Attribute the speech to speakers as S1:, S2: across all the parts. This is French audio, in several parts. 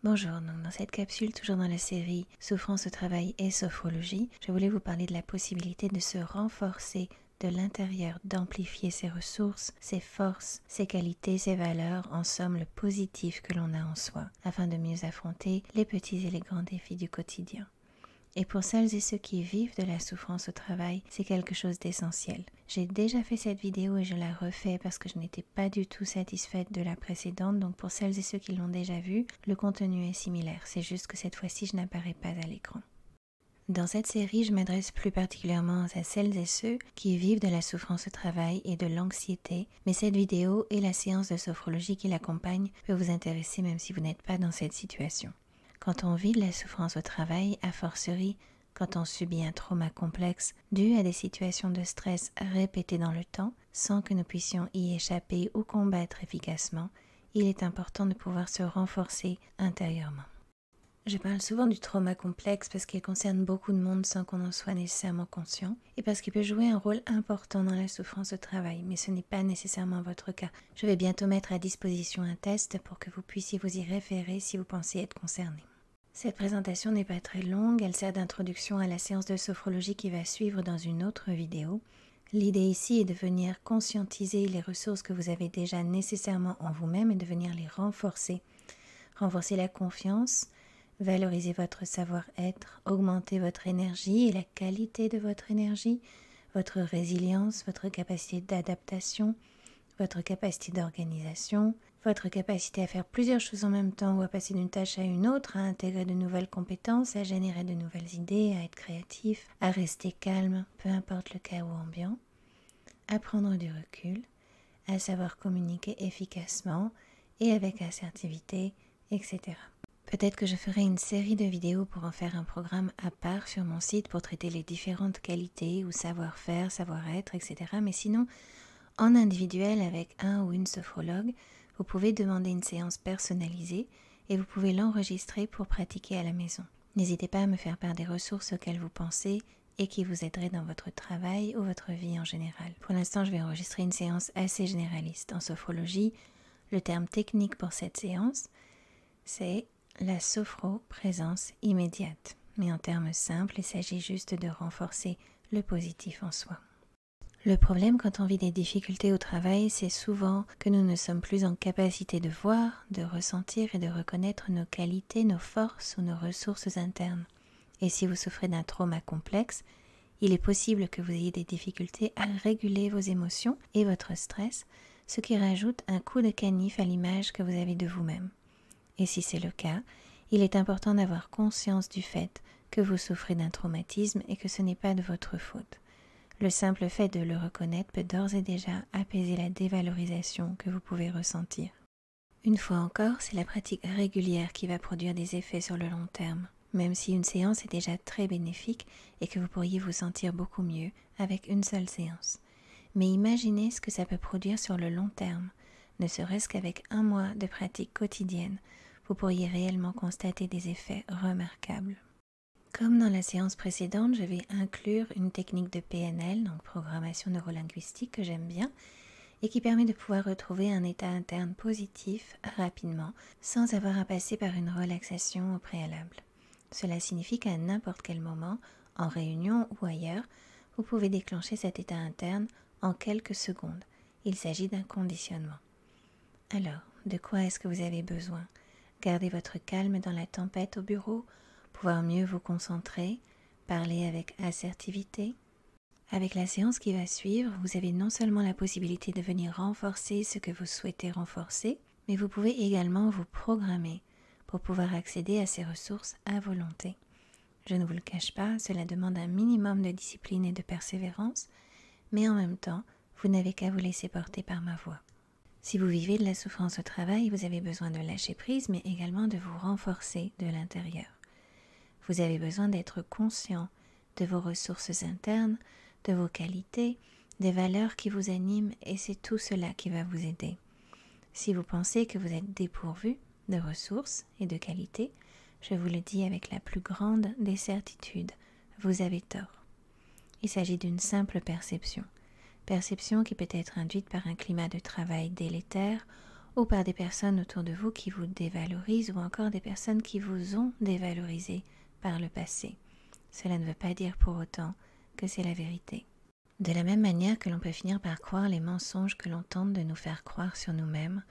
S1: Bonjour, donc dans cette capsule, toujours dans la série Souffrance au travail et sophrologie, je voulais vous parler de la possibilité de se renforcer de l'intérieur, d'amplifier ses ressources, ses forces, ses qualités, ses valeurs, en somme le positif que l'on a en soi, afin de mieux affronter les petits et les grands défis du quotidien. Et pour celles et ceux qui vivent de la souffrance au travail, c'est quelque chose d'essentiel. J'ai déjà fait cette vidéo et je la refais parce que je n'étais pas du tout satisfaite de la précédente. Donc pour celles et ceux qui l'ont déjà vue, le contenu est similaire. C'est juste que cette fois-ci, je n'apparais pas à l'écran. Dans cette série, je m'adresse plus particulièrement à celles et ceux qui vivent de la souffrance au travail et de l'anxiété, mais cette vidéo et la séance de sophrologie qui l'accompagne peut vous intéresser même si vous n'êtes pas dans cette situation. Quand on vit de la souffrance au travail, a fortiori quand on subit un trauma complexe dû à des situations de stress répétées dans le temps, sans que nous puissions y échapper ou combattre efficacement, il est important de pouvoir se renforcer intérieurement. Je parle souvent du trauma complexe parce qu'il concerne beaucoup de monde sans qu'on en soit nécessairement conscient et parce qu'il peut jouer un rôle important dans la souffrance au travail, mais ce n'est pas nécessairement votre cas. Je vais bientôt mettre à disposition un test pour que vous puissiez vous y référer si vous pensez être concerné. Cette présentation n'est pas très longue, elle sert d'introduction à la séance de sophrologie qui va suivre dans une autre vidéo. L'idée ici est de venir conscientiser les ressources que vous avez déjà nécessairement en vous-même et de venir les renforcer. Renforcer la confiance, valoriser votre savoir-être, augmenter votre énergie et la qualité de votre énergie, votre résilience, votre capacité d'adaptation, votre capacité d'organisation, votre capacité à faire plusieurs choses en même temps ou à passer d'une tâche à une autre, à intégrer de nouvelles compétences, à générer de nouvelles idées, à être créatif, à rester calme, peu importe le chaos ambiant, à prendre du recul, à savoir communiquer efficacement et avec assertivité, etc. Peut-être que je ferai une série de vidéos pour en faire un programme à part sur mon site pour traiter les différentes qualités ou savoir-faire, savoir-être, etc. Mais sinon, en individuel avec un ou une sophrologue, vous pouvez demander une séance personnalisée et vous pouvez l'enregistrer pour pratiquer à la maison. N'hésitez pas à me faire part des ressources auxquelles vous pensez et qui vous aideraient dans votre travail ou votre vie en général. Pour l'instant, je vais enregistrer une séance assez généraliste. En sophrologie, le terme technique pour cette séance, c'est la sophroprésence immédiate. Mais en termes simples, il s'agit juste de renforcer le positif en soi. Le problème quand on vit des difficultés au travail, c'est souvent que nous ne sommes plus en capacité de voir, de ressentir et de reconnaître nos qualités, nos forces ou nos ressources internes. Et si vous souffrez d'un trauma complexe, il est possible que vous ayez des difficultés à réguler vos émotions et votre stress, ce qui rajoute un coup de canif à l'image que vous avez de vous-même. Et si c'est le cas, il est important d'avoir conscience du fait que vous souffrez d'un traumatisme et que ce n'est pas de votre faute. Le simple fait de le reconnaître peut d'ores et déjà apaiser la dévalorisation que vous pouvez ressentir. Une fois encore, c'est la pratique régulière qui va produire des effets sur le long terme, même si une séance est déjà très bénéfique et que vous pourriez vous sentir beaucoup mieux avec une seule séance. Mais imaginez ce que ça peut produire sur le long terme, ne serait-ce qu'avec un mois de pratique quotidienne, vous pourriez réellement constater des effets remarquables. Comme dans la séance précédente, je vais inclure une technique de PNL, donc programmation neurolinguistique, que j'aime bien, et qui permet de pouvoir retrouver un état interne positif rapidement, sans avoir à passer par une relaxation au préalable. Cela signifie qu'à n'importe quel moment, en réunion ou ailleurs, vous pouvez déclencher cet état interne en quelques secondes. Il s'agit d'un conditionnement. Alors, de quoi est-ce que vous avez besoin ? Gardez votre calme dans la tempête au bureau, pouvoir mieux vous concentrer, parler avec assertivité. Avec la séance qui va suivre, vous avez non seulement la possibilité de venir renforcer ce que vous souhaitez renforcer, mais vous pouvez également vous programmer pour pouvoir accéder à ces ressources à volonté. Je ne vous le cache pas, cela demande un minimum de discipline et de persévérance, mais en même temps, vous n'avez qu'à vous laisser porter par ma voix. Si vous vivez de la souffrance au travail, vous avez besoin de lâcher prise, mais également de vous renforcer de l'intérieur. Vous avez besoin d'être conscient de vos ressources internes, de vos qualités, des valeurs qui vous animent et c'est tout cela qui va vous aider. Si vous pensez que vous êtes dépourvu de ressources et de qualités, je vous le dis avec la plus grande des certitudes, vous avez tort. Il s'agit d'une simple perception qui peut être induite par un climat de travail délétère ou par des personnes autour de vous qui vous dévalorisent ou encore des personnes qui vous ont dévalorisé par le passé. Cela ne veut pas dire pour autant que c'est la vérité. De la même manière que l'on peut finir par croire les mensonges que l'on tente de nous faire croire sur nous-mêmes,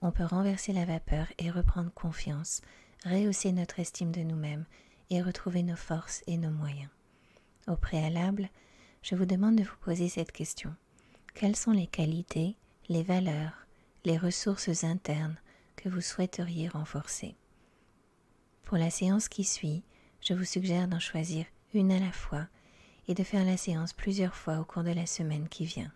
S1: on peut renverser la vapeur et reprendre confiance, rehausser notre estime de nous-mêmes et retrouver nos forces et nos moyens. Au préalable, je vous demande de vous poser cette question. Quelles sont les qualités, les valeurs, les ressources internes que vous souhaiteriez renforcer? Pour la séance qui suit, je vous suggère d'en choisir une à la fois et de faire la séance plusieurs fois au cours de la semaine qui vient.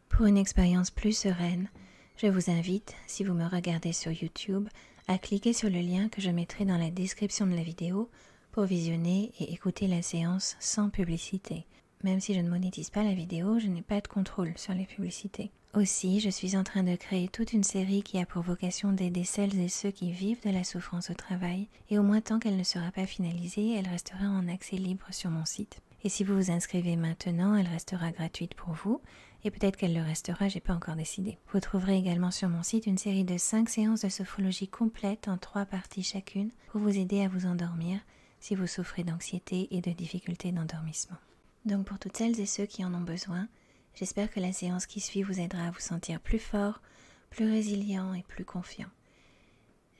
S1: Pour une expérience plus sereine, je vous invite, si vous me regardez sur YouTube, à cliquer sur le lien que je mettrai dans la description de la vidéo pour visionner et écouter la séance sans publicité. Même si je ne monétise pas la vidéo, je n'ai pas de contrôle sur les publicités. Aussi, je suis en train de créer toute une série qui a pour vocation d'aider celles et ceux qui vivent de la souffrance au travail, et au moins tant qu'elle ne sera pas finalisée, elle restera en accès libre sur mon site. Et si vous vous inscrivez maintenant, elle restera gratuite pour vous, et peut-être qu'elle le restera, j'ai pas encore décidé. Vous trouverez également sur mon site une série de 5 séances de sophrologie complète en 3 parties chacune pour vous aider à vous endormir si vous souffrez d'anxiété et de difficultés d'endormissement. Donc pour toutes celles et ceux qui en ont besoin, j'espère que la séance qui suit vous aidera à vous sentir plus fort, plus résilient et plus confiant.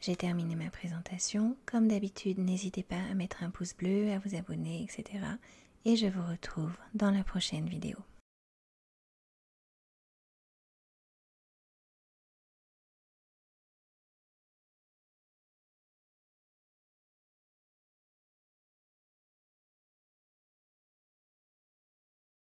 S1: J'ai terminé ma présentation. Comme d'habitude, n'hésitez pas à mettre un pouce bleu, à vous abonner, etc. Et je vous retrouve dans la prochaine vidéo.